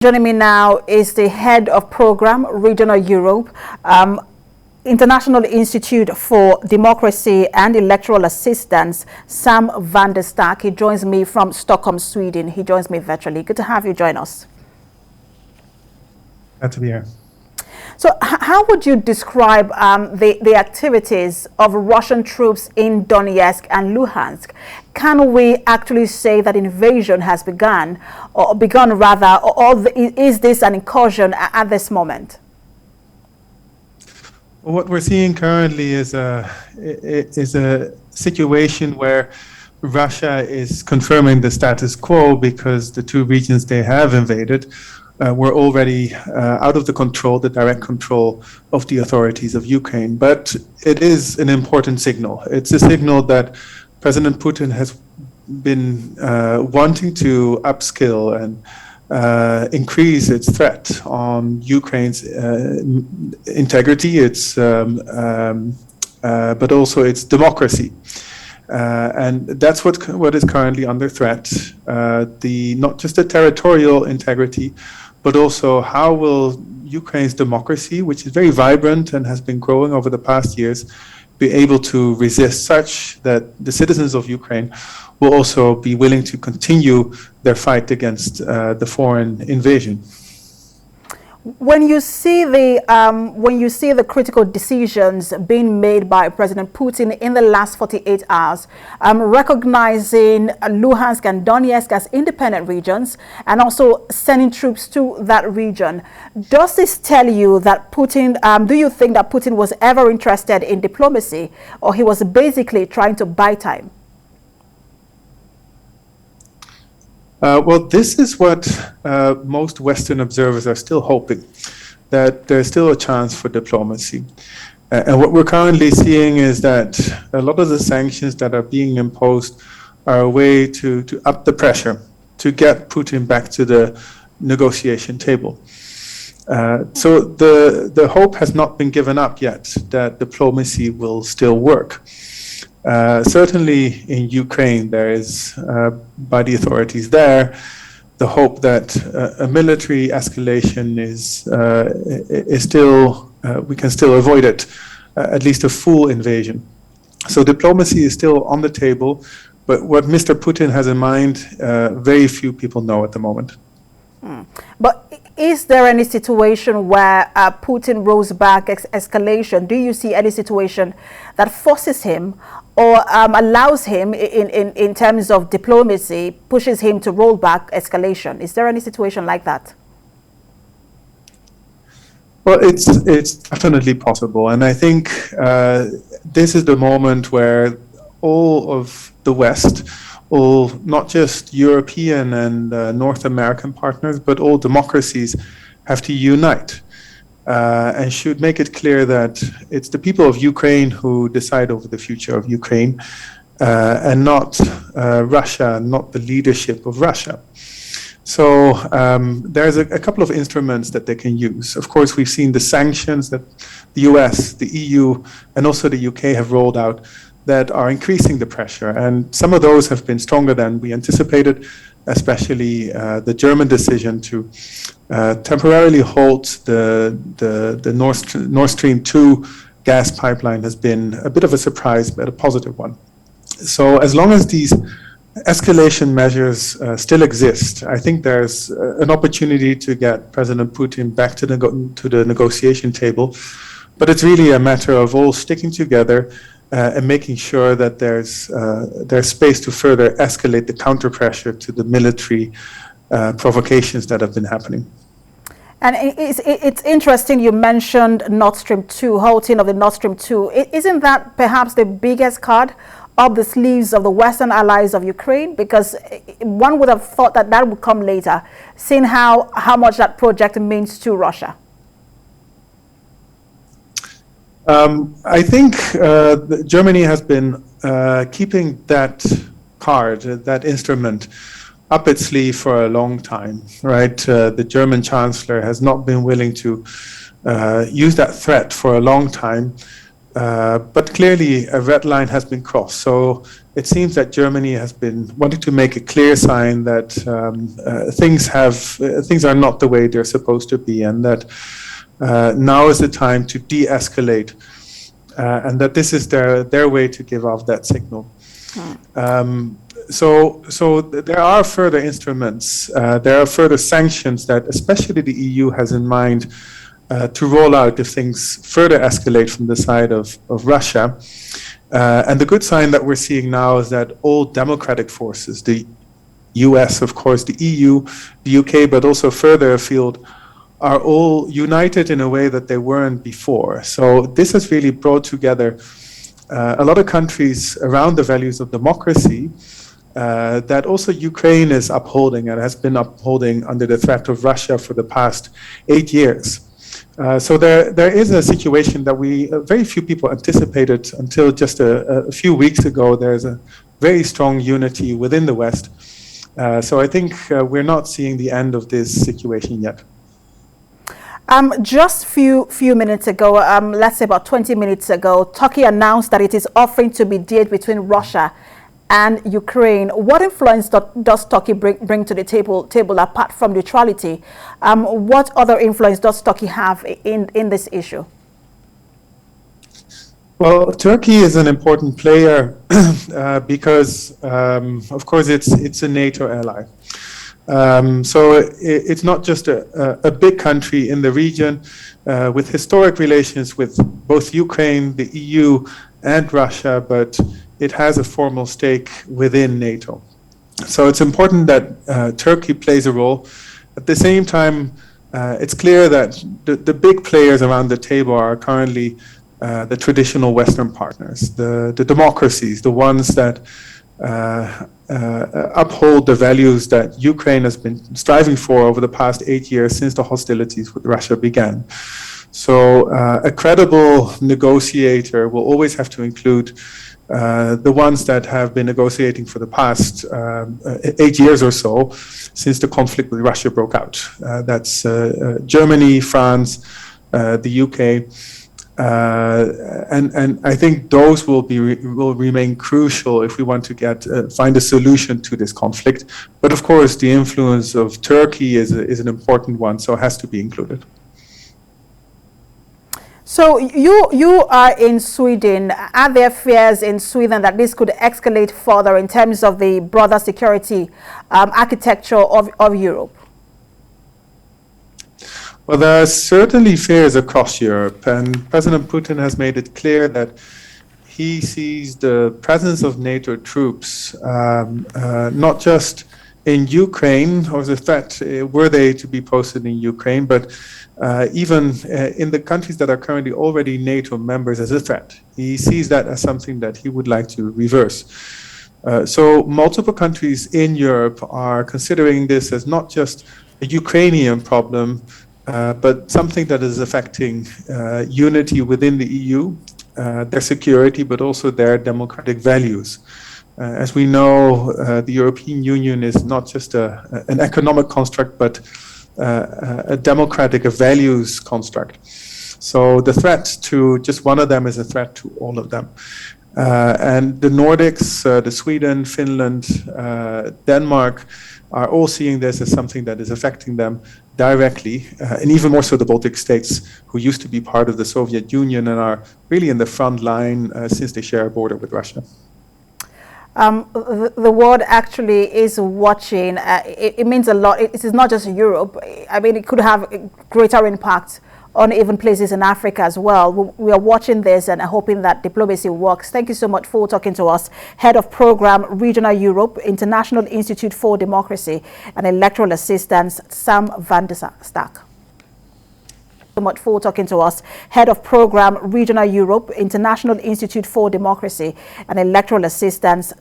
Joining me now is the head of program, Regional Europe, International Institute for Democracy and Electoral Assistance, Sam van der Staak. He joins me from Stockholm, Sweden. He joins me virtually. Good to have you join us. Glad to be here. So how would you describe the activities of Russian troops in Donetsk and Luhansk? Can we actually say that invasion has begun, or is this an incursion at this moment? Well, what we're seeing currently is a situation where Russia is confirming the status quo because the two regions they have invaded were already out of the direct control of the authorities of Ukraine. But it is an important signal. It's a signal that President Putin has been wanting to upskill and increase its threat on Ukraine's integrity, but also its democracy. And that's what is currently under threat. Not just the territorial integrity, but also how will Ukraine's democracy, which is very vibrant and has been growing over the past years, be able to resist such that the citizens of Ukraine will also be willing to continue their fight against the foreign invasion. When you see the critical decisions being made by President Putin in the last 48 hours, recognizing Luhansk and Donetsk as independent regions and also sending troops to that region, does this tell you that Putin, do you think that Putin was ever interested in diplomacy, or he was basically trying to buy time? Well, this is what most Western observers are still hoping, that there's still a chance for diplomacy. And what we're currently seeing is that a lot of the sanctions that are being imposed are a way to up the pressure, to get Putin back to the negotiation table. So the hope has not been given up yet that diplomacy will still work. Certainly in Ukraine, there is, by the authorities there, the hope that a military escalation is still, we can still avoid it, at least a full invasion. So diplomacy is still on the table, but what Mr. Putin has in mind, very few people know at the moment. But is there any situation where Putin rolls back escalation? Do you see any situation that forces him or allows him in terms of diplomacy, pushes him to roll back escalation? Is there any situation like that? Well, it's definitely possible. And I think this is the moment where all of the West, all not just European and North American partners, but all democracies have to unite and should make it clear that it's the people of Ukraine who decide over the future of Ukraine and not Russia, not the leadership of Russia. So there's a couple of instruments that they can use. Of course, we've seen the sanctions that the US, the EU, and also the UK have rolled out that are increasing the pressure. And some of those have been stronger than we anticipated, especially the German decision to temporarily halt the Nord Stream 2 gas pipeline has been a bit of a surprise, but a positive one. So as long as these escalation measures still exist, I think there's an opportunity to get President Putin back to the negotiation table. But it's really a matter of all sticking together and making sure that there's space to further escalate the counter pressure to the military provocations that have been happening. And it's interesting you mentioned Nord Stream 2, halting of the Nord Stream 2. Isn't that perhaps the biggest card up the sleeves of the Western allies of Ukraine? Because one would have thought that that would come later, seeing how much that project means to Russia. I think Germany has been keeping that card, that instrument, up its sleeve for a long time, right? The German chancellor has not been willing to use that threat for a long time, but clearly a red line has been crossed. So it seems that Germany has been wanting to make a clear sign that things are not the way they're supposed to be, and that now is the time to de-escalate, and that this is their way to give off that signal. So there are further instruments, there are further sanctions that especially the EU has in mind to roll out if things further escalate from the side of Russia. And the good sign that we're seeing now is that all democratic forces, the US, of course, the EU, the UK, but also further afield, are all united in a way that they weren't before. So this has really brought together a lot of countries around the values of democracy that also Ukraine is upholding and has been upholding under the threat of Russia for the past 8 years. So there is a situation that very few people anticipated until just a few weeks ago. There's a very strong unity within the West. So I think we're not seeing the end of this situation yet. Just few minutes ago, let's say about 20 minutes ago, Turkey announced that it is offering to mediate between Russia and Ukraine. What influence does Turkey bring to the table apart from neutrality? What other influence does Turkey have in this issue? Well, Turkey is an important player because, of course, it's a NATO ally. So it's not just a big country in the region with historic relations with both Ukraine, the EU, and Russia, but it has a formal stake within NATO. So it's important that Turkey plays a role. At the same time, it's clear that the big players around the table are currently the traditional Western partners, the democracies, the ones that uphold the values that Ukraine has been striving for over the past 8 years since the hostilities with Russia began. So a credible negotiator will always have to include the ones that have been negotiating for the past 8 years or so since the conflict with Russia broke out. That's Germany, France, the UK. And I think those will remain crucial if we want to find a solution to this conflict. But of course, the influence of Turkey is an important one, so it has to be included. So you are in Sweden. Are there fears in Sweden that this could escalate further in terms of the broader security architecture of Europe? Well, there are certainly fears across Europe, and President Putin has made it clear that he sees the presence of NATO troops not just in Ukraine or as a threat, were they to be posted in Ukraine, but even in the countries that are currently already NATO members as a threat. He sees that as something that he would like to reverse. So multiple countries in Europe are considering this as not just a Ukrainian problem, but something that is affecting unity within the EU, their security, but also their democratic values. As we know, the European Union is not just an economic construct, but a democratic, a values construct. So the threat to just one of them is a threat to all of them. And the Nordics, the Sweden, Finland, Denmark, are all seeing this as something that is affecting them directly, and even more so the Baltic states, who used to be part of the Soviet Union and are really in the front line since they share a border with Russia. The world actually is watching. It means a lot. It is not just Europe. I mean, it could have a greater impact on even places in Africa as well. We are watching this and hoping that diplomacy works. Thank you so much for talking to us. Head of Program, Regional Europe, International Institute for Democracy and Electoral Assistance, Sam van der Staak. So much for talking to us. Head of Program, Regional Europe, International Institute for Democracy and Electoral Assistance,